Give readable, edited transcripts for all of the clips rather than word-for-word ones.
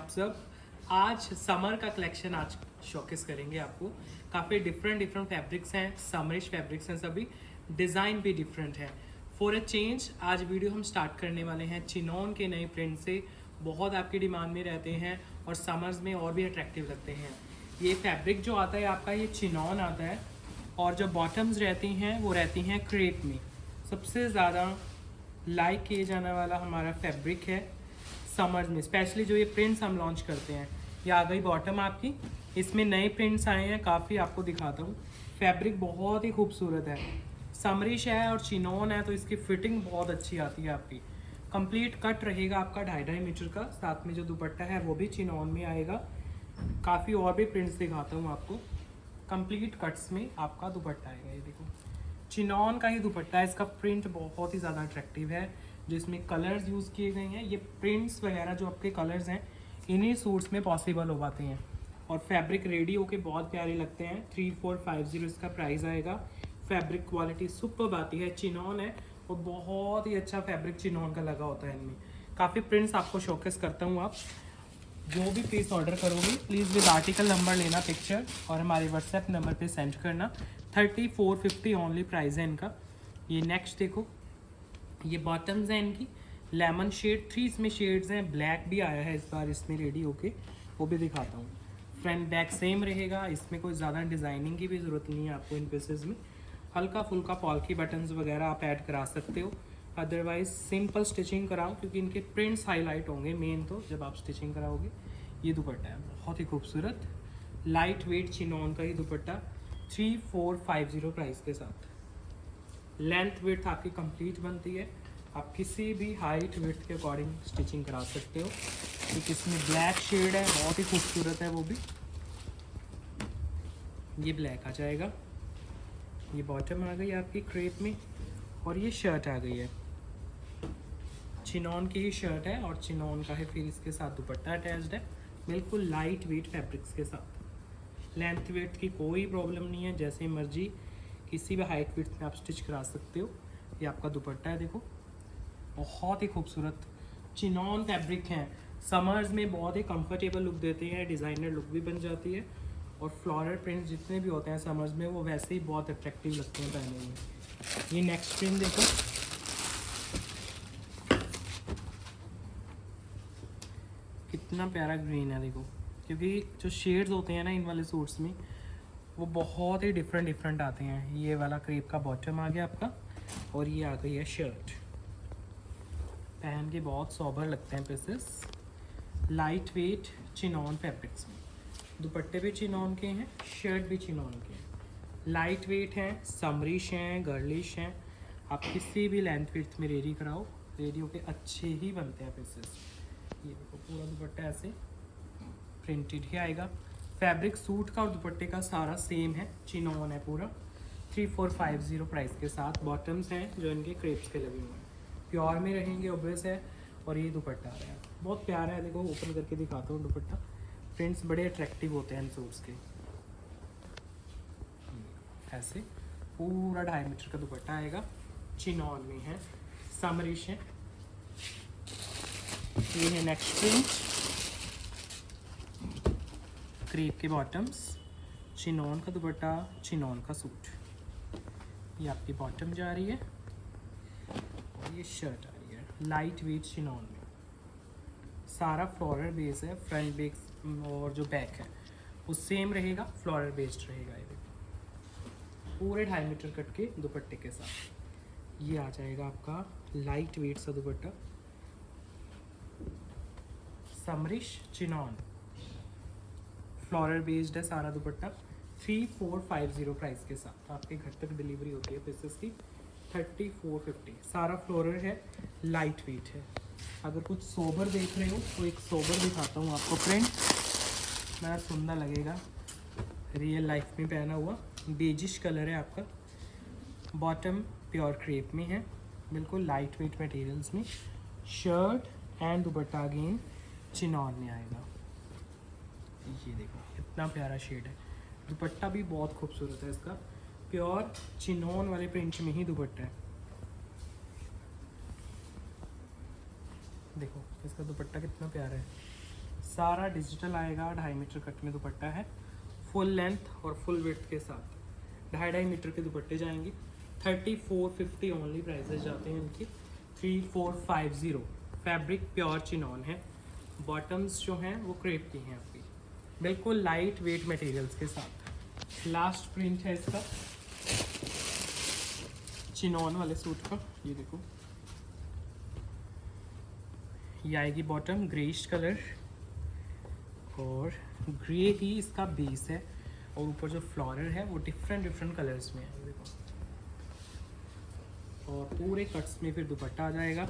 आप सब। आज समर का कलेक्शन आज शोकेस करेंगे आपको। काफ़ी डिफरेंट फैब्रिक्स हैं, समरिश फैब्रिक्स हैं सभी, डिज़ाइन भी डिफरेंट है। फॉर अ चेंज आज वीडियो हम स्टार्ट करने वाले हैं चिनॉन के नए प्रिंट से। बहुत आपकी डिमांड में रहते हैं और समर्स में और भी अट्रैक्टिव लगते हैं। ये फैब्रिक जो आता है आपका, ये चिनॉन आता है और जो बॉटम्स रहती हैं वो रहती हैं क्रेप में। सबसे ज़्यादा लाइक किए जाने वाला हमारा फैब्रिक है समर्स में, स्पेशली जो ये प्रिंट्स हम लॉन्च करते हैं। ये आ गई बॉटम आपकी, इसमें नए प्रिंट्स आए हैं काफ़ी, आपको दिखाता हूँ। फैब्रिक बहुत ही खूबसूरत है, समरिश है और चिनॉन है तो इसकी फिटिंग बहुत अच्छी आती है आपकी। कंप्लीट कट रहेगा आपका 2.5 मीटर का, साथ में जो दुपट्टा है वो भी चिनॉन में आएगा। काफ़ी और भी प्रिंट्स दिखाता हूँ आपको। कंप्लीट कट्स में आपका दुपट्टा आएगा, ये देखो चिनॉन का ही दुपट्टा है। इसका प्रिंट बहुत ही ज़्यादा अट्रैक्टिव है, जिसमें कलर्स यूज़ किए गए हैं। ये प्रिंट्स वगैरह जो आपके कलर्स हैं इन्हीं सूट्स में पॉसिबल हो पाते हैं और फैब्रिक रेडी होके बहुत प्यारे लगते हैं। 3450 इसका प्राइस आएगा। फैब्रिक क्वालिटी सुपर्ब आती है, चिनॉन है और बहुत ही अच्छा फैब्रिक चिनॉन का लगा होता है इनमें। काफ़ी प्रिंट्स आपको शोकेस करता हूँ। आप जो भी पीस ऑर्डर करोगे प्लीज़ विद आर्टिकल नंबर लेना पिक्चर और हमारे व्हाट्सएप नंबर पे सेंड करना। 3450 ओनली प्राइस है इनका। ये नेक्स्ट देखो, ये बॉटम्स हैं इनकी लेमन शेड, 3 इसमें शेड्स हैं। ब्लैक भी आया है इस बार इसमें रेडी होके, वो भी दिखाता हूँ। फ्रंट बैक सेम रहेगा, इसमें कोई ज़्यादा डिज़ाइनिंग की भी ज़रूरत नहीं है आपको। इन पीसेस में हल्का फुल्का पॉल्की बटन्स वगैरह आप ऐड करा सकते हो, अदरवाइज सिंपल स्टिचिंग कराओ क्योंकि इनके प्रिंट्स हाईलाइट होंगे मेन तो जब आप स्टिचिंग कराओगे। ये दुपट्टा है बहुत ही खूबसूरत, लाइट वेट चिनॉन का ही दुपट्टा, 3450 प्राइस के साथ। लेंथ विड्थ आपकी कंप्लीट बनती है, आप किसी भी हाइट विड्थ के अकॉर्डिंग स्टिचिंग करा सकते हो। क्योंकि इसमें ब्लैक शेड है, बहुत ही खूबसूरत है वो भी। ये ब्लैक आ जाएगा, ये बॉटम आ गई आपकी क्रेप में और ये शर्ट आ गई है। चिनॉन की ही शर्ट है और चिनॉन का है फिर इसके साथ दुपट्टा अटैच्ड है, बिल्कुल लाइट वेट फैब्रिक्स के साथ। लेंथ वेट की कोई प्रॉब्लम नहीं है, जैसे मर्जी किसी भी हाइट विड्थ में आप स्टिच करा सकते हो। ये आपका दुपट्टा है देखो, बहुत ही खूबसूरत चिनॉन फैब्रिक हैं। समर्स में बहुत ही कंफर्टेबल लुक देते हैं, डिज़ाइनर लुक भी बन जाती है और फ्लोरल प्रिंट जितने भी होते हैं समर्स में वो वैसे ही बहुत अट्रैक्टिव लगते हैं पहने में। ये नेक्स्ट प्रिंट देखो, कितना प्यारा ग्रीन है देखो। क्योंकि जो शेड्स होते हैं ना इन वाले सूट्स में वो बहुत ही डिफरेंट आते हैं। ये वाला क्रेप का बॉटम आ गया आपका और ये आ गई है शर्ट। पहन के बहुत सोबर लगते हैं pieces, light weight chinon fabrics में। दुपट्टे भी चिनॉन के हैं, शर्ट भी चिनॉन के हैं, लाइट वेट हैं, समरिश हैं, गर्लिश हैं। आप किसी भी लेंथ विड्थ में रेडी कराओ, रेडी होके अच्छे ही बनते हैं पीसेस। ये देखो पूरा दुपट्टा ऐसे प्रिंटेड ही आएगा। फैब्रिक सूट का और दुपट्टे का सारा सेम है, चिनॉन है पूरा। 3450 प्राइस के साथ। बॉटम्स हैं जो इनके क्रेप्स के लगे हुए हैं, प्योर में रहेंगे ऑब्वियस है। और ये दुपट्टा आ रहा है, बहुत प्यारा है देखो, ओपन करके दिखाता हूँ दुपट्टा। प्रिंट्स बड़े अट्रैक्टिव होते हैं इन सूट्स के। ऐसे पूरा 2.5 मीटर का दुपट्टा आएगा, चिनॉन में है, समरिश है। ये है नेक्स्ट प्रिंट, क्रेप के बॉटम्स, चिनॉन का दुपट्टा, चिनॉन का सूट। ये आपकी बॉटम जा रही है और ये शर्ट आ रही है लाइट वेट चिनॉन में। सारा फ्लोरल बेस है, फ्रंट बेस और जो बैक है वो सेम रहेगा, फ्लोरल बेस्ड रहेगा। ये देखो पूरे 2.5 मीटर कट के दुपट्टे के साथ। ये आ जाएगा आपका लाइट वेट सा दुपट्टा, समरिश चिनॉन, फ्लोरल बेस्ड है सारा दुपट्टा। 3450 प्राइस के साथ आपके घर तक डिलीवरी होती है पीसेस की। 3450 सारा फ्लोरल है, लाइट वेट है। अगर कुछ सोबर देख रहे हो तो एक सोबर दिखाता हूँ आपको प्रिंट, बड़ा सुंदर लगेगा, रियल लाइफ में पहना हुआ। बेजिश कलर है आपका, बॉटम प्योर क्रेप में है, बिल्कुल लाइट वेट मटेरियल्स में। Shirt and dupatta again chinon में आएगा। ये देखो कितना प्यारा शेड है, दुपट्टा भी बहुत खूबसूरत है इसका, प्योर चिनॉन वाले प्रिंट में ही दुपट्टा है। देखो इसका दुपट्टा कितना प्यारा है, सारा डिजिटल आएगा, 2.5 मीटर कट में दुपट्टा है, फुल लेंथ और फुल विड्थ के साथ 2.5 मीटर के दुपट्टे जाएंगे। 3450 ओनली प्राइसेस जाते हैं इनकी। 3450। फैब्रिक प्योर चिनॉन है। बॉटम्स जो हैं वो क्रेप की हैं आपकी, बिल्कुल लाइट वेट मटेरियल्स के साथ। लास्ट प्रिंट है इसका चिनॉन वाले सूट का, ये देखो, ये आएगी बॉटम ग्रेइश कलर और ग्रे ही इसका बेस है, और ऊपर जो फ्लोरल है वो डिफरेंट कलर्स में है, ये देखो। और पूरे कट्स में फिर दुपट्टा आ जाएगा,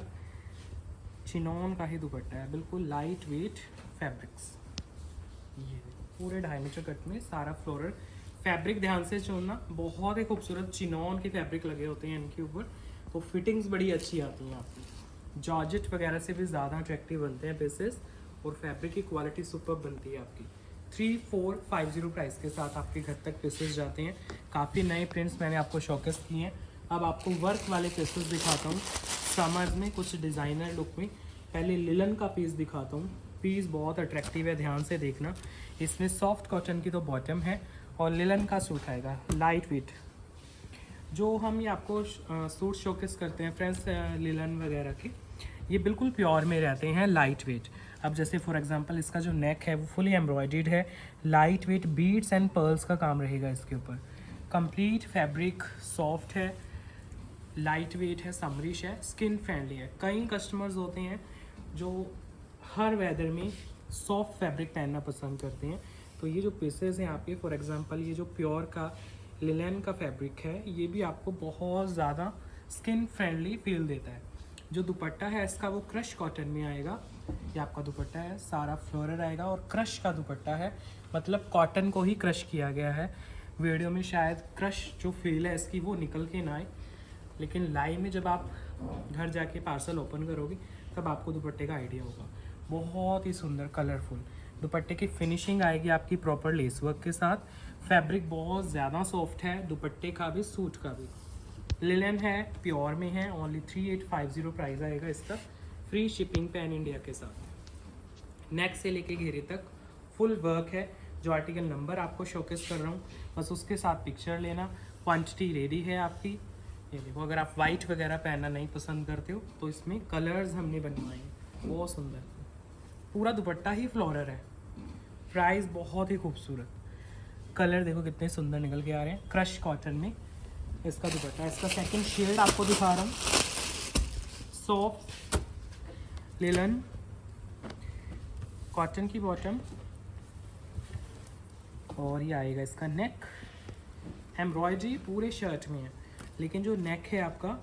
चिनॉन का ही दुपट्टा है, बिल्कुल लाइट वेट फैब्रिक्स। ये पूरे 2.5 मीटर कट में सारा फ्लोरल फैब्रिक, ध्यान से चुनना, बहुत ही खूबसूरत चिनॉन के फैब्रिक लगे होते हैं इनके ऊपर, तो फिटिंग्स बड़ी अच्छी आती हैं आपकी। जॉर्जेट वगैरह से भी ज़्यादा अट्रैक्टिव बनते हैं पीसेस, और फैब्रिक की क्वालिटी सुपर बनती है आपकी। 3450 प्राइस के साथ आपके घर तक पीसेस जाते हैं। काफ़ी नए प्रिंट्स मैंने आपको शोकेस किए हैं। अब आपको वर्क वाले पीसेस दिखाता हूँ समर्स में, कुछ डिज़ाइनर लुक में। पहले लिलन का पीस दिखाता हूँ, पीस बहुत अट्रैक्टिव है, ध्यान से देखना। इसमें सॉफ्ट कॉटन की तो बॉटम है और लिलन का सूट आएगा लाइट वेट। जो हम ये आपको सूट शोकेस करते हैं फ्रेंड्स लिलन वगैरह के, ये बिल्कुल प्योर में रहते हैं, लाइट वेट। अब जैसे फॉर एग्जांपल इसका जो नेक है वो फुली एम्ब्रॉयडर्ड है, light weight beads and pearls का काम रहेगा इसके ऊपर। कंप्लीट फैब्रिक सॉफ्ट है, लाइट वेट है, समरिश है, स्किन फ्रेंडली है। कई कस्टमर्स होते हैं जो हर वेदर में सॉफ्ट फैब्रिक पहनना पसंद करते हैं, तो ये जो पीसेस हैं आपके, फॉर एग्जांपल ये जो प्योर का लिलन का फैब्रिक है, ये भी आपको बहुत ज़्यादा स्किन फ्रेंडली फील देता है। जो दुपट्टा है इसका वो क्रश कॉटन में आएगा, ये आपका दुपट्टा है, सारा फ्लोरल आएगा और क्रश का दुपट्टा है, मतलब कॉटन को ही क्रश किया गया है। वीडियो में शायद क्रश जो फील है इसकी वो निकल के ना आए, लेकिन लाइव में जब आप घर जाके पार्सल ओपन करोगे तब आपको दुपट्टे का आइडिया होगा। बहुत ही सुंदर कलरफुल दुपट्टे की फिनिशिंग आएगी आपकी प्रॉपर लेस वर्क के साथ। फैब्रिक बहुत ज़्यादा सॉफ्ट है, दुपट्टे का भी सूट का भी। लिलन है, प्योर में है, ओनली 3850 प्राइस आएगा इसका, फ्री शिपिंग पैन इंडिया के साथ। नेक से लेके घेरे तक फुल वर्क है। जो आर्टिकल नंबर आपको शोकेस कर रहा हूँ बस उसके साथ पिक्चर लेना, क्वांटिटी रेडी है आपकी। ये देखो, अगर आप वाइट वगैरह पहनना नहीं पसंद करते हो तो इसमें कलर्स हमने बनवाए हैं, बहुत सुंदर। पूरा दुपट्टा ही फ्लोरल है, प्राइस बहुत ही खूबसूरत। कलर देखो कितने सुंदर निकल के आ रहे हैं, क्रश कॉटन में इसका दुपट्टा। इसका सेकंड शेड आपको दिखा रहा हूँ, सॉफ्ट लिलन कॉटन की बॉटम, और ये आएगा इसका नेक। एम्ब्रॉयडरी पूरे शर्ट में है, लेकिन जो नेक है आपका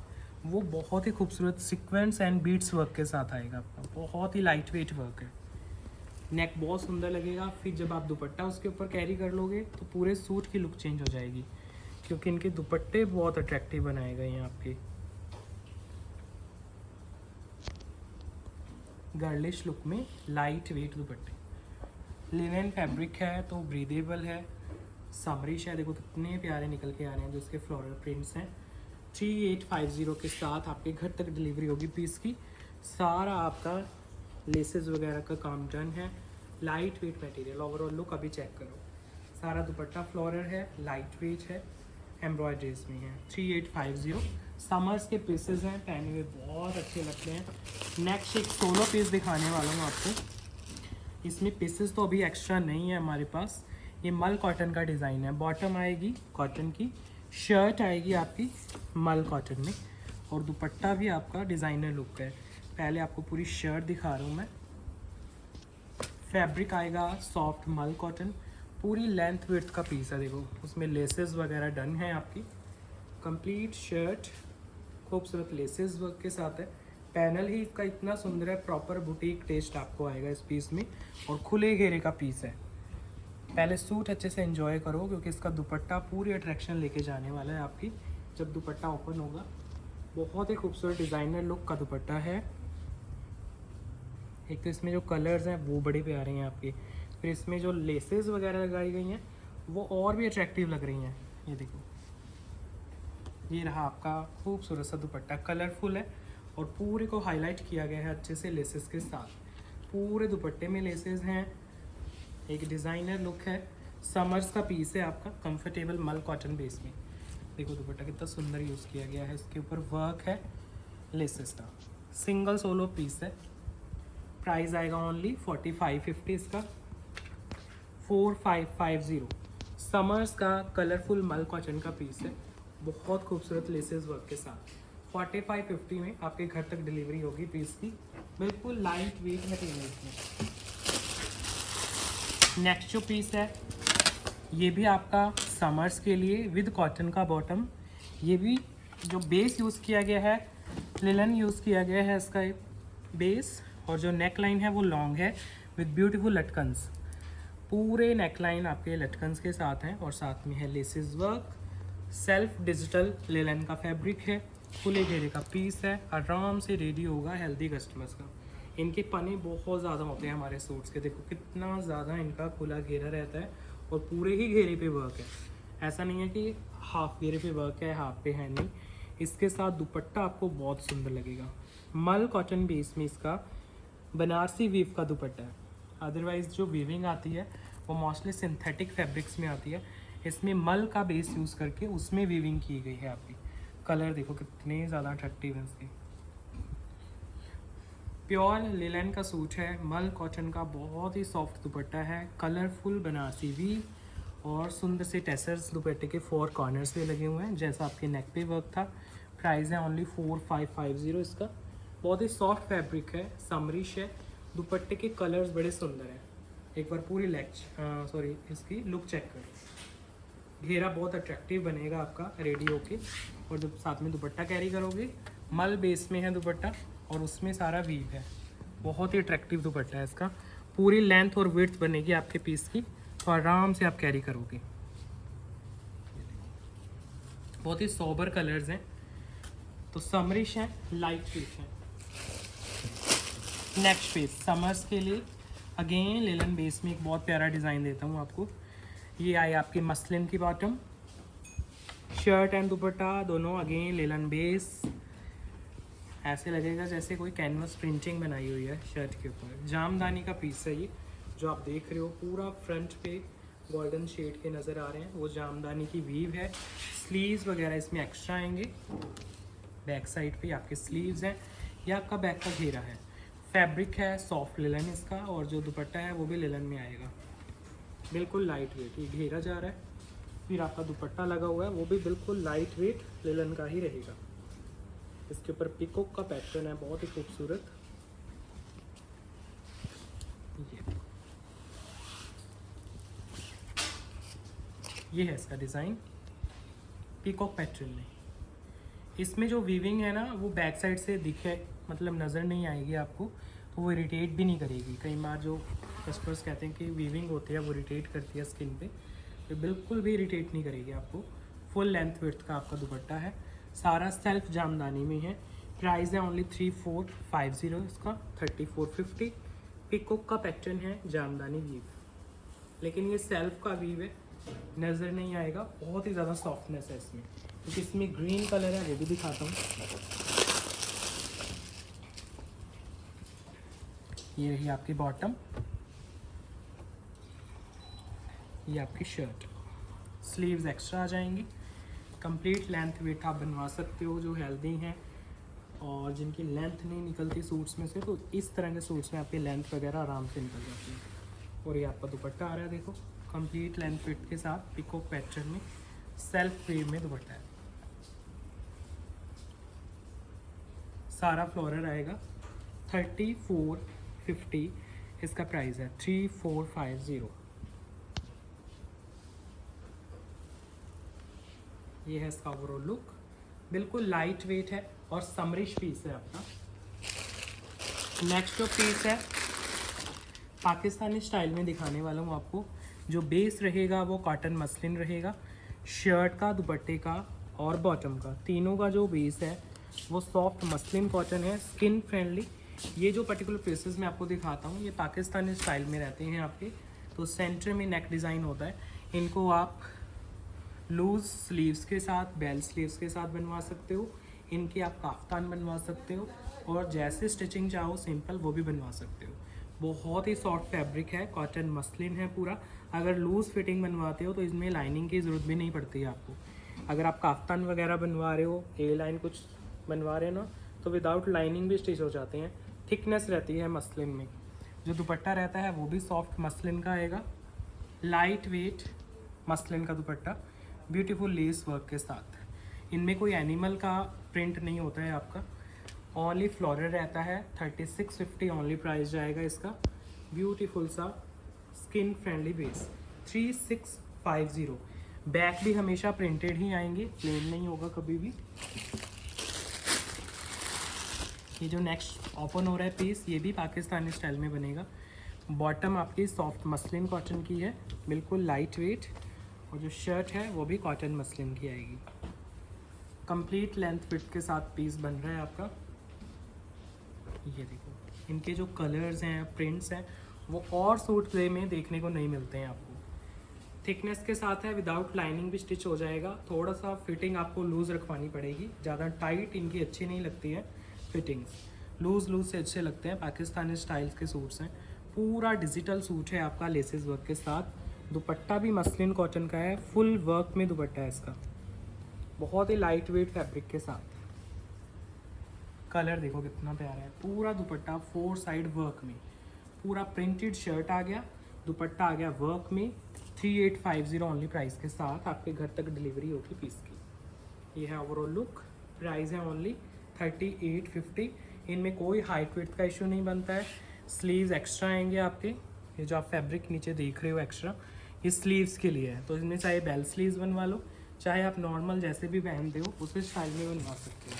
वो बहुत ही खूबसूरत सीक्वेंस एंड बीट्स वर्क के साथ आएगा आपका, बहुत ही लाइट वेट वर्क है। नेक बहुत सुंदर लगेगा, फिर जब आप दुपट्टा उसके ऊपर कैरी कर लोगे तो पूरे सूट की लुक चेंज हो जाएगी, क्योंकि इनके दुपट्टे बहुत अट्रैक्टिव बनाए गए हैं आपके। गर्लिश लुक में लाइट वेट दुपट्टे, लिनन फैब्रिक है तो ब्रीदेबल है, समरिश है, देखो कितने प्यारे निकल के आ रहे हैं जो इसके फ्लोरल प्रिंट्स हैं। 3850 के साथ आपके घर तक डिलीवरी होगी पीस की। सारा आपका लेसेस वगैरह का काम डन है, light weight material. Overall look अभी चेक करो, सारा दुपट्टा फ्लोरल है, लाइट वेट है, एम्ब्रॉयडरीज में है। 3850 समर्स के पीसेस हैं, पहने हुए बहुत अच्छे लगते हैं। नेक्स्ट एक सोलो पीस दिखाने वाला हूँ आपको। इसमें पीसेस तो अभी एक्स्ट्रा नहीं है हमारे पास। ये मल कॉटन का डिज़ाइन है, बॉटम आएगी कॉटन की, शर्ट आएगी आपकी मल कॉटन में, और दुपट्टा भी आपका डिज़ाइनर लुक का है। पहले आपको पूरी शर्ट दिखा रहा हूँ मैं। फैब्रिक आएगा सॉफ्ट मल कॉटन, पूरी लेंथ विड्थ का पीस है, देखो उसमें लेसेस वगैरह डन है आपकी। कंप्लीट शर्ट खूबसूरत लेसेस वर्क के साथ है। पैनल ही इसका इतना सुंदर है, प्रॉपर बुटीक टेस्ट आपको आएगा इस पीस में, और खुले घेरे का पीस है। पहले सूट अच्छे से एंजॉय करो, क्योंकि इसका दुपट्टा पूरी अट्रैक्शन लेके जाने वाला है आपकी जब दुपट्टा ओपन होगा। बहुत ही खूबसूरत डिज़ाइनर लुक का दुपट्टा है। एक तो इसमें जो कलर्स हैं वो बड़े प्यारे हैं आपके, फिर इसमें जो लेसेस वगैरह लगाई गई हैं वो और भी अट्रैक्टिव लग रही हैं। ये देखो, ये रहा आपका खूबसूरत सा दुपट्टा, कलरफुल है और पूरे को हाईलाइट किया गया है अच्छे से लेसेस के साथ। पूरे दुपट्टे में लेसेस हैं, एक डिज़ाइनर लुक है, समर्स का पीस है आपका, कंफर्टेबल मल कॉटन बेस में। देखो दुपट्टा कितना सुंदर यूज़ किया गया है, इसके ऊपर वर्क है लेसेस का, सिंगल सोलो पीस है। प्राइस आएगा ओनली 4550 इसका, 4550। समर्स का कलरफुल मल कॉटन का पीस है, बहुत खूबसूरत लेसेस वर्क के साथ। 4550 में आपके घर तक डिलीवरी होगी पीस की, बिल्कुल लाइट वेट मटेरियल में। नेक्स्ट जो पीस है ये भी आपका समर्स के लिए विद कॉटन का बॉटम। ये भी जो बेस यूज़ किया गया है लिलन यूज़ किया गया है इसका बेस, और जो नेक लाइन है वो लॉन्ग है विद ब्यूटीफुल लटकन्स। पूरे नेक लाइन आपके लटकन्स के साथ हैं और साथ में है laces work. Self digital linen का फैब्रिक है, खुले घेरे का पीस है, आराम से रेडी होगा हेल्दी कस्टमर्स का। इनके पने बहुत ज़्यादा होते हैं हमारे सूट्स के, देखो कितना ज़्यादा इनका खुला घेरा रहता है और पूरे ही घेरे पे वर्क है। ऐसा नहीं है कि हाफ घेरे पे वर्क है हाफ पे है नहीं। इसके साथ दुपट्टा आपको बहुत सुंदर लगेगा। मल कॉटन बेस में इसका बनारसी वीव का दुपट्टा है। अदरवाइज़ जो वीविंग आती है वो मोस्टली सिंथेटिक फैब्रिक्स में आती है, इसमें मल का बेस यूज़ करके उसमें वीविंग की गई है आपकी। कलर देखो कितने ज़्यादा अट्रैक्टिव है इसके। प्योर लिलन का सूट है, मल कॉटन का बहुत ही सॉफ्ट दुपट्टा है, कलरफुल बनारसी वीव और सुंदर से टेसर्स दुपट्टे के 4 कॉर्नर्स पे लगे हुए हैं, जैसा आपके नेक पे वर्क था। प्राइस है ओनली 4550 इसका। बहुत ही सॉफ्ट फैब्रिक है, समरिश है, दुपट्टे के कलर्स बड़े सुंदर हैं। एक बार पूरी इसकी लुक चेक करो। घेरा बहुत अट्रैक्टिव बनेगा आपका रेडी होके, और जब साथ में दुपट्टा कैरी करोगे मल बेस में है दुपट्टा और उसमें सारा वीव है। बहुत ही अट्रैक्टिव दुपट्टा है इसका, पूरी लेंथ और विड्थ बनेगी आपके पीस की, तो आराम से आप कैरी करोगे। बहुत ही सोबर कलर्स हैं, तो समरिश हैं, लाइट पीस हैं। नेक्स्ट पीस समर्स के लिए अगेन लिलन बेस में एक बहुत प्यारा डिज़ाइन देता हूँ आपको। ये आई आपकी मसलिन की बॉटम, शर्ट एंड दुपट्टा दोनों अगेन लिलन बेस। ऐसे लगेगा जैसे कोई कैनवस प्रिंटिंग बनाई हुई है शर्ट के ऊपर। जामदानी का पीस है ये, जो आप देख रहे हो पूरा फ्रंट पे गोल्डन शेड के नज़र आ रहे हैं, वो जामदानी की वीव है। स्लीव्स वगैरह इसमें एक्स्ट्रा आएंगे, बैक साइड पे आपके स्लीव्स हैं, ये आपका बैक का घेरा है। फैब्रिक है सॉफ्ट लिलन इसका, और जो दुपट्टा है वो भी लिलन में आएगा, बिल्कुल लाइट वेट। ये घेरा जा रहा है, फिर आपका दुपट्टा लगा हुआ है वो भी बिल्कुल लाइट वेट लिलन का ही रहेगा। इसके ऊपर पिकॉक का पैटर्न है, बहुत ही खूबसूरत। ये है इसका डिज़ाइन पिकॉक पैटर्न में। इसमें जो वीविंग है ना वो बैक साइड से दिखे, मतलब नज़र नहीं आएगी आपको, तो वो इरिटेट भी नहीं करेगी। कई बार जो कस्टमर्स कहते हैं कि वीविंग होती है वो इरिटेट करती है स्किन पे, तो बिल्कुल भी इरिटेट नहीं करेगी आपको। फुल लेंथ विड्थ का आपका दुपट्टा है, सारा सेल्फ जामदानी में है। प्राइस है ओनली 3450 इसका, 3450। पिकॉक का पैटर्न है, जामदानी वीव, लेकिन ये सेल्फ का वीव है, नज़र नहीं आएगा। बहुत ही ज़्यादा सॉफ्टनेस है इसमें, क्योंकि इसमें ग्रीन कलर है, वो भी दिखाता हूँ। ये रही आपकी बॉटम, ये आपकी शर्ट, स्लीव्स एक्स्ट्रा आ जाएंगी। कंप्लीट लेंथ वेट आप बनवा सकते हो जो हेल्दी हैं और जिनकी लेंथ नहीं निकलती सूट्स में से, तो इस तरह के सूट्स में आपकी लेंथ वगैरह आराम से निकल जाती है। और ये आपका दुपट्टा आ रहा है, देखो कंप्लीट लेंथ फिट के साथ पिकॉक पैटर्न में सेल्फ वेव में दुपट्टा है। सारा फ्लोरल आएगा। 3450 इसका प्राइस है, 3450। ये है इसका ओवरऑल लुक, बिल्कुल लाइट वेट है और समरिश पीस है आपका। नेक्स्ट जो पीस है पाकिस्तानी स्टाइल में दिखाने वाला हूँ आपको। जो बेस रहेगा वो कॉटन मसलिन रहेगा, शर्ट का, दुपट्टे का और बॉटम का, तीनों का जो बेस है वो सॉफ्ट मसलिन कॉटन है, स्किन फ्रेंडली। ये जो पर्टिकुलर पीसेस मैं आपको दिखाता हूँ ये पाकिस्तानी स्टाइल में रहते हैं आपके। तो सेंटर में नेक डिज़ाइन होता है, इनको आप लूज स्लीव्स के साथ, बेल स्लीव्स के साथ बनवा सकते हो, इनकी आप काफ्तान बनवा सकते हो, और जैसे स्टिचिंग चाहो सिंपल वो भी बनवा सकते हो। बहुत ही सॉफ्ट फैब्रिक है, कॉटन मसलिन है पूरा। अगर लूज़ फिटिंग बनवाते हो तो इसमें लाइनिंग की ज़रूरत भी नहीं पड़ती है आपको। अगर आप काफ्तान वगैरह बनवा रहे हो, ए लाइन कुछ बनवा रहे हो ना, तो विदाउट लाइनिंग भी स्टिच हो जाते हैं। थिकनेस रहती है मसलिन में। जो दुपट्टा रहता है वो भी सॉफ्ट मसलिन का आएगा, लाइट वेट मसलिन का दुपट्टा, ब्यूटीफुल लेस वर्क के साथ। इनमें कोई एनिमल का प्रिंट नहीं होता है आपका, ओनली फ्लोरल रहता है। 3650 ओनली प्राइस जाएगा इसका। ब्यूटीफुल सा स्किन फ्रेंडली बेस 3650। बैक भी हमेशा प्रिंटेड ही आएंगे, प्लेन नहीं होगा कभी भी। ये जो नेक्स्ट ओपन हो रहा है पीस, ये भी पाकिस्तानी स्टाइल में बनेगा। बॉटम आपकी सॉफ्ट मसलिन कॉटन की है, बिल्कुल लाइट वेट। और जो शर्ट है वो भी कॉटन मसलिन की आएगी। कंप्लीट लेंथ फिट के साथ पीस बन रहा है आपका। ये देखो, इनके जो कलर्स हैं, प्रिंट्स हैं, वो और सूट प्ले में देखने को नहीं मिलते हैं आपको। थिकनेस के साथ है, विदाउट लाइनिंग भी स्टिच हो जाएगा। थोड़ा सा फिटिंग आपको लूज़ रखवानी पड़ेगी, ज़्यादा टाइट इनकी अच्छी नहीं लगती है फिटिंग्स। लूज़ से अच्छे लगते हैं, पाकिस्तानी स्टाइल्स के सूट्स हैं। पूरा डिजिटल सूट है आपका लेसेस वर्क के साथ। दुपट्टा भी मसलिन कॉटन का है, फुल वर्क में दुपट्टा है इसका, बहुत ही लाइट वेट फैब्रिक के साथ। कलर देखो कितना प्यारा है। पूरा दुपट्टा 4 साइड वर्क में, पूरा प्रिंटेड शर्ट आ गया, दुपट्टा आ गया वर्क में। 3850 ओनली प्राइस के साथ आपके घर तक डिलीवरी होगी पीस की। ये है ओवरऑल लुक। प्राइस है ओनली 3850। इनमें कोई हाइट वेट का इशू नहीं बनता है। स्लीव्स एक्स्ट्रा आएंगे आपके। ये जो आप फैब्रिक नीचे देख रहे हो एक्स्ट्रा, ये स्लीव्स के लिए है। तो इसमें चाहे बेल स्लीव्स बनवा लो, चाहे आप नॉर्मल जैसे भी पहनते हो उसी स्टाइल में बनवा सकते हो।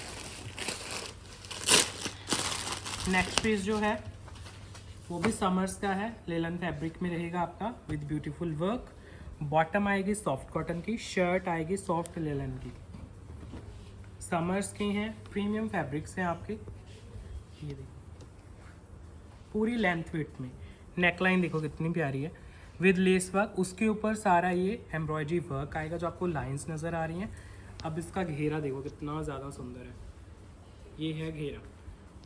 नेक्स्ट पीस जो है वो भी समर्स का है, लेलन फैब्रिक में रहेगा आपका विद ब्यूटीफुल वर्क। बॉटम आएगी सॉफ्ट कॉटन की, शर्ट आएगी सॉफ्ट लेलन की। समर्स की हैं, प्रीमियम फैब्रिक्स हैं आपके। ये देखो पूरी लेंथ विड्थ में। नेकलाइन देखो कितनी प्यारी है विद लेस वर्क। उसके ऊपर सारा ये एम्ब्रॉयडरी वर्क आएगा जो आपको लाइंस नज़र आ रही हैं। अब इसका घेरा देखो कितना ज़्यादा सुंदर है। ये है घेरा,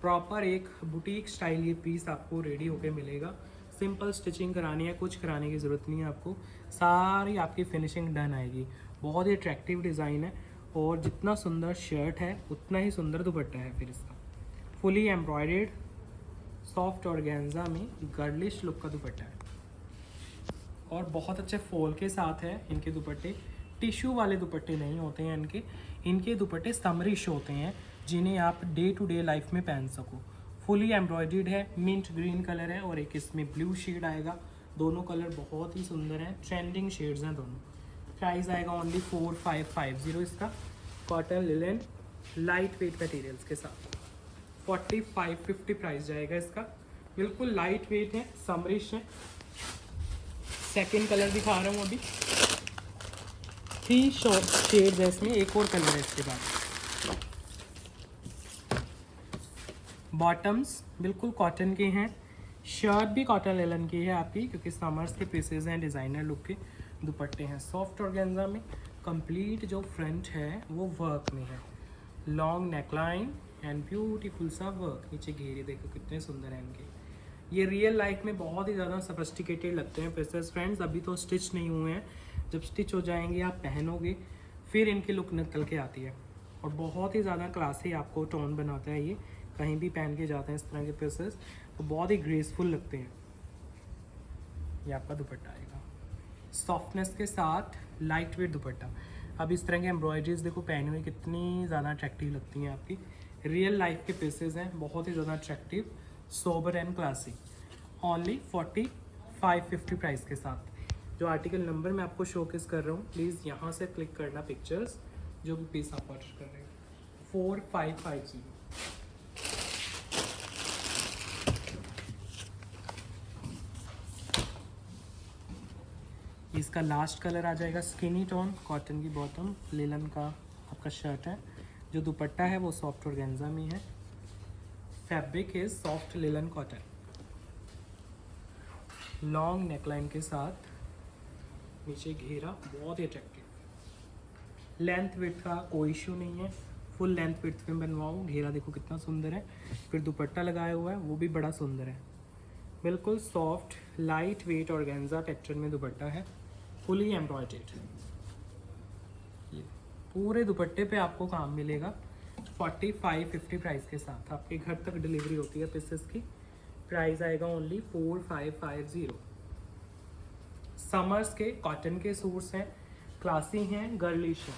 प्रॉपर एक बुटीक स्टाइल ये पीस आपको रेडी होके मिलेगा। सिंपल स्टिचिंग करानी है, कुछ कराने की ज़रूरत नहीं है आपको, सारी आपकी फिनिशिंग डन आएगी। बहुत ही अट्रैक्टिव डिज़ाइन है, और जितना सुंदर शर्ट है उतना ही सुंदर दुपट्टा है फिर इसका। फुली एम्ब्रॉयडेड सॉफ्ट ऑर्गेन्जा में गर्लिश लुक का दुपट्टा है, और बहुत अच्छे फॉल के साथ है इनके दुपट्टे। टिश्यू वाले दुपट्टे नहीं होते हैं इनके दुपट्टे समरिश होते हैं, जिन्हें आप डे टू डे लाइफ में पहन सको। फुली एम्ब्रॉयडर्ड है, मिंट ग्रीन कलर है और एक इसमें ब्लू शेड आएगा। दोनों कलर बहुत ही सुंदर हैं, ट्रेंडिंग शेड्स हैं दोनों। प्राइस आएगा ओनली 4550 इसका। Cotton linen light weight materials के साथ 4550 प्राइस जाएगा इसका। बिल्कुल लाइट वेट है, समरिश है। सेकेंड कलर दिखा रहा हूँ अभी। 3 शेड्स है इसमें, एक और कलर है इसके बाद। बॉटम्स बिल्कुल कॉटन के हैं, शर्ट भी कॉटन लेलन की है आपकी, क्योंकि समर्स के पीसेज हैं डिज़ाइनर लुक के। दुपट्टे हैं सॉफ्ट ऑर्गेन्जा में। कंप्लीट जो फ्रंट है वो वर्क में है, लॉन्ग नेकलाइन एंड ब्यूटीफुल सा वर्क। नीचे घेरे देखो कितने सुंदर हैं इनके। ये रियल लाइफ में बहुत ही ज़्यादा सोफिस्टिकेटेड लगते हैं पीसेस फ्रेंड्स। अभी तो स्टिच नहीं हुए हैं, जब स्टिच हो जाएंगे आप पहनोगे फिर इनकी लुक निकल के आती है, और बहुत ही ज़्यादा क्लासी आपको टोन बनाता है ये। कहीं भी पहन के जाते हैं इस तरह के पीसेस तो बहुत ही ग्रेसफुल लगते हैं। ये आपका दुपट्टा आएगा सॉफ्टनेस के साथ, लाइट वेट दुपट्टा। अब इस तरह के एम्ब्रॉयडरीज देखो पहनी हुई कितनी ज़्यादा अट्रैक्टिव लगती हैं आपकी। रियल लाइफ के पीसेस हैं, बहुत ही ज़्यादा attractive, sober and classy. Only 4550 price के साथ। जो आर्टिकल नंबर मैं आपको शोकेस कर रहा हूँ, प्लीज़ यहाँ से क्लिक करना पिक्चर्स, जो भी पीस आप ऑर्डर कर रहे हैं। 4550। इसका लास्ट कलर आ जाएगा स्किनी टोन, कॉटन की बॉटम, लेलन का आपका शर्ट है। जो दुपट्टा है वो सॉफ्ट ऑर्गेन्जा में है। फैब्रिक इज सॉफ्ट लेलन कॉटन, लॉन्ग नेकलाइन के साथ, नीचे घेरा, बहुत ही अट्रैक्टिव। लेंथ विड्थ का कोई इशू नहीं है, फुल लेंथ विड्थ में बनवाओ। घेरा देखो कितना सुंदर है, फिर दुपट्टा लगाया हुआ है वो भी बड़ा सुंदर है। बिल्कुल soft light weight organza texture में दुपट्टा है, फुली एम्ब्रॉयडर्ड। ये पूरे दुपट्टे पे आपको काम मिलेगा 45-50 प्राइस के साथ। आपके घर तक डिलीवरी होती है पीसेस की। प्राइस आएगा ओनली 4550। समर्स के कॉटन के सूट्स हैं, क्लासी हैं, गर्लिश हैं।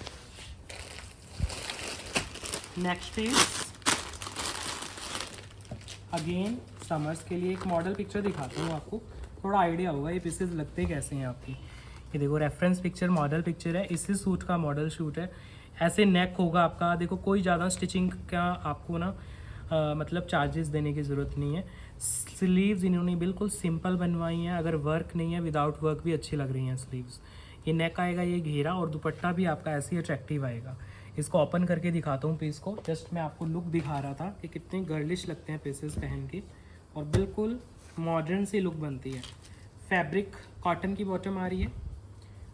नेक्स्ट पीस अगेन समर्स के लिए एक मॉडल पिक्चर दिखाता हूँ आपको, थोड़ा आइडिया होगा ये पीसेस लगते कैसे हैं आपकी। ये देखो रेफरेंस पिक्चर मॉडल पिक्चर है, इसी सूट का मॉडल शूट है। ऐसे नेक होगा आपका, देखो कोई ज़्यादा स्टिचिंग का आपको ना मतलब चार्जेस देने की ज़रूरत नहीं है। स्लीव्स इन्होंने बिल्कुल सिंपल बनवाई हैं, अगर वर्क नहीं है विदाउट वर्क भी अच्छी लग रही हैं स्लीव्स। ये नेक आएगा, ये घेरा, और दुपट्टा भी आपका ऐसे ही अट्रैक्टिव आएगा। इसको ओपन करके दिखाता हूँ पीस को, जस्ट मैं आपको लुक दिखा रहा था कि कितने गर्लिश लगते हैं पीसेस पहन के, और बिल्कुल मॉडर्न सी लुक बनती है। फैब्रिक कॉटन की बॉटम आ रही है,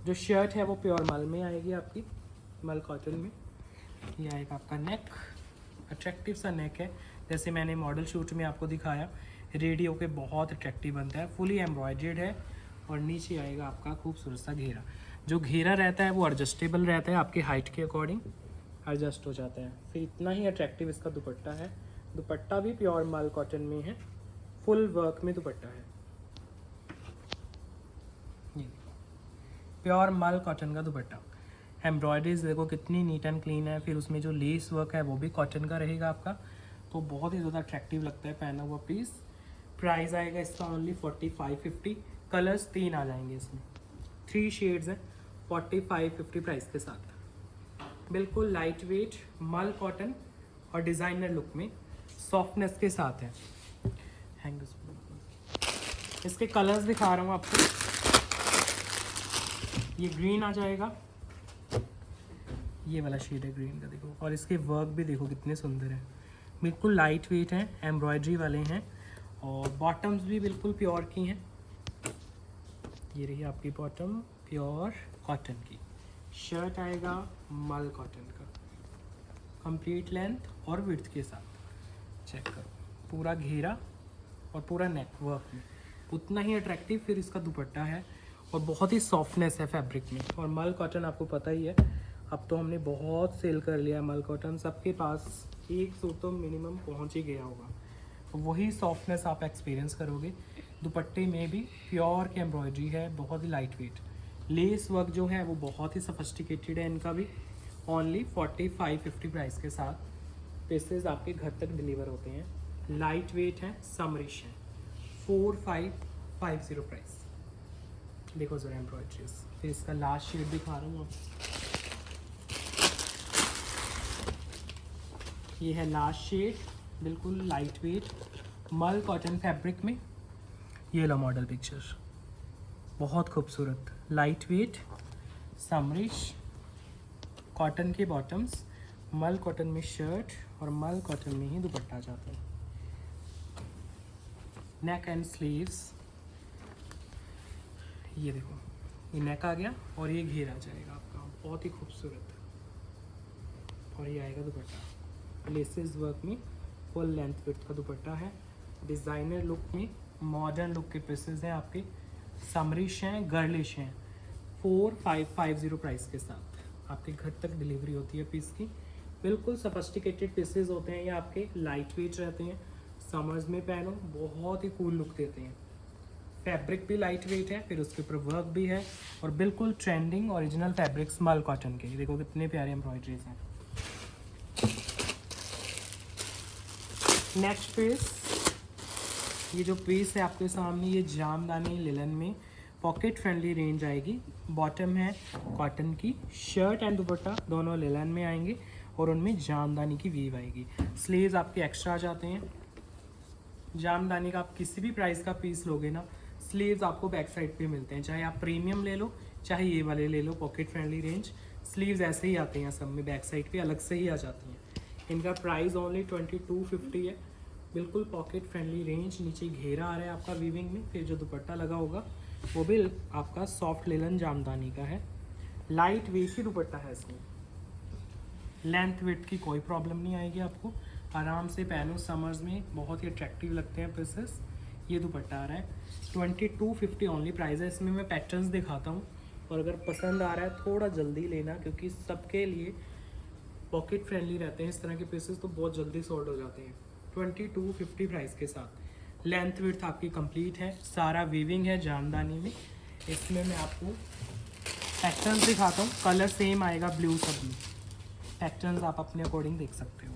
जो शर्ट है वो प्योर मल में आएगी आपकी, मल कॉटन में। ये आएगा आपका नेक, अट्रैक्टिव सा नेक है, जैसे मैंने मॉडल शूट में आपको दिखाया। रेडियो के बहुत अट्रैक्टिव बनता है, फुली एम्ब्रॉयडर्ड है, और नीचे आएगा आपका खूबसूरत सा घेरा। जो घेरा रहता है वो एडजस्टेबल रहता है, आपके हाइट के अकॉर्डिंग एडजस्ट हो जाता है। फिर इतना ही अट्रैक्टिव इसका दुपट्टा है। दुपट्टा भी प्योर मल कॉटन में है, फुल वर्क में दुपट्टा है। ये प्योर मल कॉटन का दुपट्टा, एम्ब्रॉयडरीज देखो कितनी नीट एंड क्लीन है। फिर उसमें जो लेस वर्क है वो भी कॉटन का रहेगा आपका, तो बहुत ही ज़्यादा अट्रैक्टिव लगता है पहना हुआ पीस। प्राइस आएगा इसका ओनली 4550। कलर्स 3 आ जाएंगे इसमें, 3 शेड्स हैं 4550 प्राइस के साथ। बिल्कुल लाइट वेट मल कॉटन और डिज़ाइनर लुक में सॉफ्टनेस के साथ है। इसके कलर्स दिखा रहा हूँ आपको। ये ग्रीन आ जाएगा, ये वाला शेड है ग्रीन का देखो, और इसके वर्क भी देखो कितने सुंदर है। बिल्कुल लाइट वेट हैं, एम्ब्रॉयडरी वाले हैं, और बॉटम्स भी बिल्कुल प्योर की हैं। ये रही आपकी बॉटम प्योर कॉटन की। शर्ट आएगा मल कॉटन का, कंप्लीट लेंथ और विड्थ के साथ। चेक करो, पूरा घेरा और पूरा नेक वर्क में, उतना ही अट्रैक्टिव फिर इसका दुपट्टा है, और बहुत ही सॉफ्टनेस है फैब्रिक में। और मल कॉटन आपको पता ही है, अब तो हमने बहुत सेल कर लिया है मल कॉटन, सबके पास एक सूट तो मिनिमम पहुंच ही गया होगा। तो वही सॉफ्टनेस आप एक्सपीरियंस करोगे। दुपट्टे में भी प्योर की एम्ब्रॉयडरी है, बहुत ही लाइट वेट। लेस वर्क जो है वो बहुत ही सफिस्टिकेटेड है इनका भी। ओनली 4550 प्राइस के साथ पीसेस आपके घर तक डिलीवर होते हैं। लाइट वेट है, समरिश है। 4550 प्राइस। देखो ज़रा एम्ब्रॉयडरीज। फिर इसका लास्ट शेड दिखा रहा हूँ आपको, ये है लास्ट शेड, बिल्कुल लाइट वेट मल कॉटन फैब्रिक में। ये लो मॉडल पिक्चर, बहुत खूबसूरत लाइट वेट समरिश कॉटन के बॉटम्स, मल कॉटन में शर्ट, और मल कॉटन में ही दुपट्टा जाता है। नेक एंड स्लीव्स, ये देखो ये नेक आ गया और ये घेर आ जाएगा आपका, बहुत ही खूबसूरत। और ये आएगा दुपट्टा लेसेस वर्क में, फुल लेंथ विड्थ का दुपट्टा है। डिज़ाइनर लुक में मॉडर्न लुक के पीसेस हैं आपके, समरिश हैं, गर्लिश हैं। 4550 प्राइस के साथ आपके घर तक डिलीवरी होती है पीस की। बिल्कुल सफिस्टिकेटेड पीसेस होते हैं ये आपके, लाइट वेट रहते हैं, समर्स में पहनो बहुत ही कूल लुक देते हैं। फैब्रिक भी लाइट वेट है, फिर उसके ऊपर वर्क भी है, और बिल्कुल trending original fabric small cotton के। देखो कितने प्यारे एम्ब्रॉयडरीज हैं। नेक्स्ट पीस, ये जो पीस है आपके सामने, ये जामदानी लिलन में पॉकेट फ्रेंडली रेंज आएगी। बॉटम है कॉटन की, शर्ट एंड दुपट्टा दोनों लिलन में आएंगे, और उनमें जामदानी की वीव आएगी। स्लीव्स आपके एक्स्ट्रा आ जाते हैं। जामदानी का आप किसी भी प्राइस का पीस लोगे ना, स्लीव्स आपको बैक साइड पे मिलते हैं, चाहे आप प्रीमियम ले लो चाहे ये वाले ले लो, पॉकेट फ्रेंडली रेंज। स्लीव्स ऐसे ही आते हैं सब में, बैक साइड पे अलग से ही आ जाती हैं। इनका प्राइस ओनली 2250 है। बिल्कुल पॉकेट फ्रेंडली रेंज। नीचे घेरा आ रहा है आपका वीविंग में, फिर जो दुपट्टा लगा होगा वो भी आपका सॉफ्ट लिलन जामदानी का है। लाइट वेट ही दुपट्टा है इसमें, लेंथ वेट की कोई प्रॉब्लम नहीं आएगी आपको। आराम से पहनो, समर्स में बहुत ही अट्रैक्टिव लगते हैं पीसेस। ये दुपट्टा आ रहा है 2250 ओनली प्राइस है। इसमें मैं पैटर्न्स दिखाता हूँ और अगर पसंद आ रहा है थोड़ा जल्दी लेना, क्योंकि सबके लिए पॉकेट फ्रेंडली रहते हैं इस तरह के पीसेस, तो बहुत जल्दी सोल्ड हो जाते हैं। 2250 प्राइस के साथ। लेंथ विड्थ आपकी कंप्लीट है, सारा वीविंग है जामदानी में। इसमें मैं आपको पैटर्न्स दिखाता हूँ, कलर सेम आएगा ब्लू सब में। पैटर्न्स आप अपने अकॉर्डिंग देख सकते हो।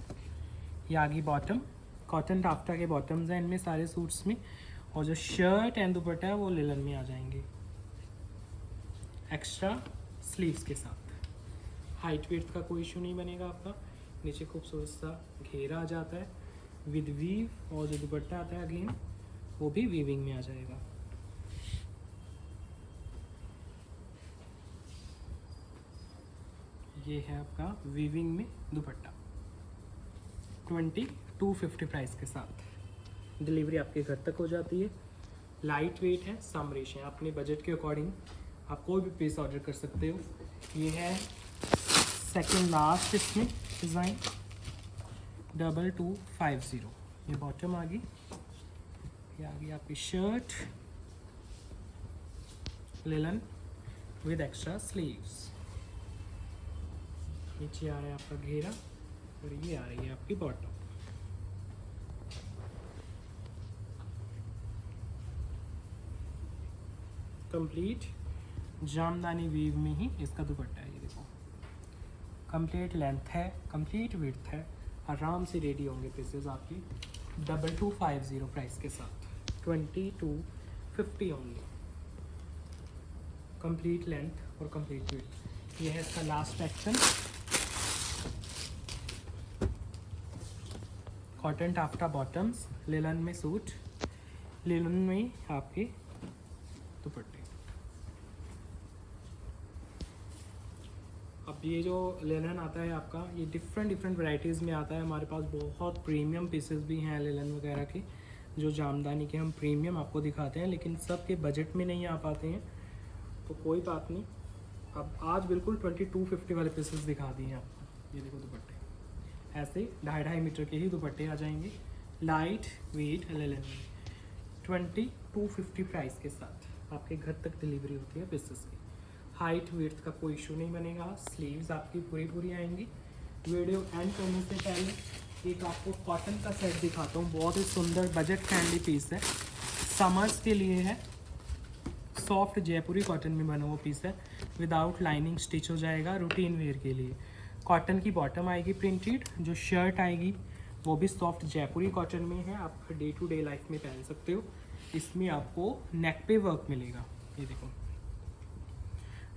ये आगे बॉटम, कॉटन टाफ्टा के बॉटम्स हैं इनमें सारे सूट्स में, और जो शर्ट एंड दुपट्टा है वो लिलन में आ जाएंगे एक्स्ट्रा स्लीव्स के साथ। हाइट वेट का कोई इशू नहीं बनेगा आपका। नीचे खूबसूरत सा घेरा आ जाता है विद वीव, और जो दुपट्टा आता है अगेन वो भी वीविंग में आ जाएगा। ये है आपका वीविंग में दुपट्टा 2250 प्राइस के साथ। डिलीवरी आपके घर तक हो जाती है। लाइट वेट है, समरिश है, अपने बजट के अकॉर्डिंग आप कोई भी पीस ऑर्डर कर सकते हो। ये है सेकंड लास्ट इसमें डिज़ाइन 2250। ये बॉटम आ गई, ये आ गई आपकी shirt linen with extra sleeves. नीचे आ रहा है आपका घेरा, और ये आ रही है आपकी बॉटम। कंप्लीट जामदानी वीव में ही इसका दुपट्टा है। ये देखो कंप्लीट लेंथ है, कंप्लीट विड्थ है, आराम से रेडी होंगे पीसेस आपकी 2250 प्राइस के साथ। 2250 ओनली, कंप्लीट लेंथ और कंप्लीट विड्थ। ये है इसका last pattern, cotton taffeta bottoms, linen में सूट, लिलन में आपके दुपट्टे। अब ये जो लिलन आता है आपका, ये डिफरेंट वैरायटीज़ में आता है। हमारे पास बहुत प्रीमियम पीसेस भी हैं लिलन वगैरह के, जो जामदानी के हम प्रीमियम आपको दिखाते हैं, लेकिन सब के बजट में नहीं आ पाते हैं, तो कोई बात नहीं। अब आज बिल्कुल 2250 वाले पीसेस दिखा दिए हैं आपको। ये देखो दुपट्टे ऐसे 2.5 मीटर के ही दुपट्टे आ जाएंगे, लाइट वेट लिलन में 2250 प्राइस के साथ आपके घर तक डिलीवरी होती है पीसेस की। हाइट वेट का कोई इशू नहीं बनेगा। स्लीव्स आपकी पूरी आएंगी। वीडियो एंड करने से पहले एक आपको कॉटन का सेट दिखाता हूँ, बहुत ही सुंदर बजट फ्रेंडली पीस है, समर्स के लिए है। सॉफ्ट जयपुरी कॉटन में बना हुआ पीस है, विदाउट लाइनिंग स्टिच हो जाएगा, रूटीन वेयर के लिए। कॉटन की बॉटम आएगी प्रिंटेड, जो शर्ट आएगी वो भी सॉफ्ट जयपुरी कॉटन में है, आप डे टू डे लाइफ में पहन सकते हो। इसमें आपको नेक पे वर्क मिलेगा, ये देखो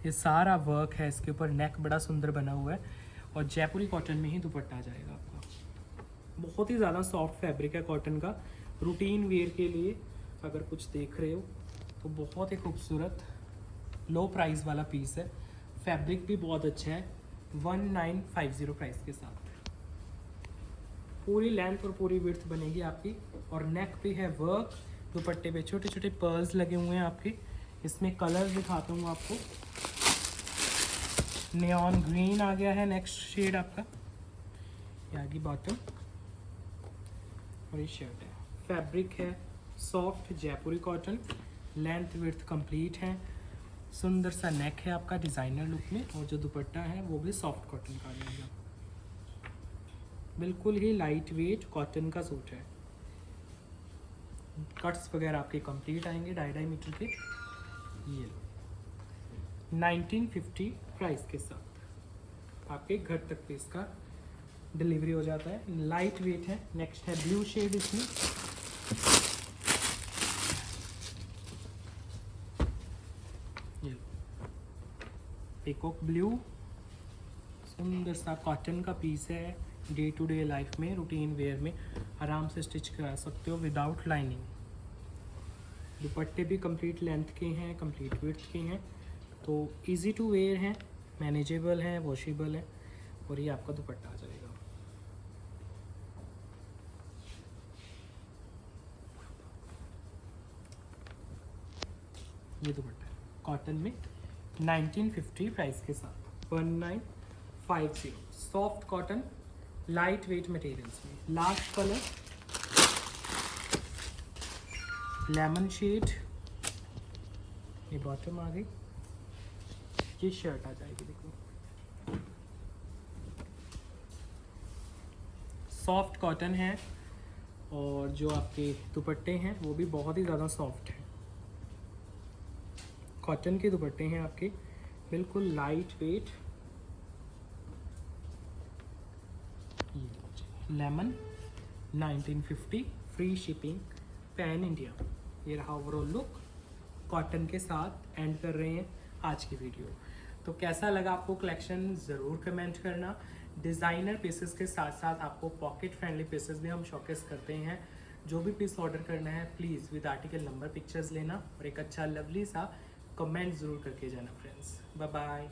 ये सारा वर्क है इसके ऊपर, नेक बड़ा सुंदर बना हुआ है, और जयपुरी कॉटन में ही दुपट्टा आ जाएगा आपका। बहुत ही ज़्यादा सॉफ्ट फैब्रिक है कॉटन का, रूटीन वेयर के लिए अगर कुछ देख रहे हो तो बहुत ही खूबसूरत लो प्राइस वाला पीस है। फैब्रिक भी बहुत अच्छा है, 1950 प्राइस के साथ। पूरी लेंथ और पूरी विड्थ बनेगी आपकी, और नेक पे है वर्क, दुपट्टे पे छोटे छोटे पर्ल्स लगे हुए हैं आपके। इसमें कलर दिखाता हूँ आपको, नियॉन ग्रीन आ गया है नेक्स्ट शेड आपका, ये आगे बॉटम और ये शर्ट है। फैब्रिक है सॉफ्ट जयपुरी कॉटन, लेंथ विड्थ कंप्लीट है, सुंदर सा नेक है आपका डिज़ाइनर लुक में, और जो दुपट्टा है वो भी सॉफ्ट कॉटन का आएगा। बिल्कुल ही लाइट वेट कॉटन का सूट है। कट्स वगैरह आपके कंप्लीट आएंगे 2.5 मीटर के। ये 1950 प्राइस के साथ आपके घर तक पे इसका डिलीवरी हो जाता है। लाइट वेट है। नेक्स्ट है ब्लू शेड, इसमें ये पीकॉक ब्लू, सुंदर सा कॉटन का पीस है। डे टू डे लाइफ में रूटीन वेयर में आराम से स्टिच करा सकते हो विदाउट लाइनिंग। दुपट्टे भी कंप्लीट लेंथ के हैं, कंप्लीट विड्थ के हैं, तो इजी टू वेयर हैं, मैनेजेबल हैं, वॉशेबल हैं, और ये आपका दुपट्टा आ जाएगा। ये दुपट्टा है कॉटन में 1950 प्राइस के साथ 1950। Soft cotton light weight materials में। लास्ट कलर लेमन शेड, ये बॉटम आ गई, ये शर्ट आ जाएगी। देखो सॉफ्ट कॉटन है और जो आपके दुपट्टे हैं वो भी बहुत ही ज़्यादा सॉफ्ट है। कॉटन के दुपट्टे हैं आपके, बिल्कुल light weight. Lemon 1950, free shipping, pan India. ये रहा ओवरऑल लुक। कॉटन के साथ एंड कर रहे हैं आज की वीडियो। तो कैसा लगा आपको कलेक्शन ज़रूर कमेंट करना। डिज़ाइनर पीसेस के साथ साथ आपको पॉकेट फ्रेंडली पीसेस भी हम शोकेस करते हैं। जो भी पीस ऑर्डर करना है please with article number pictures लेना और एक अच्छा लवली सा कमेंट ज़रूर करके जाना फ्रेंड्स। Bye bye.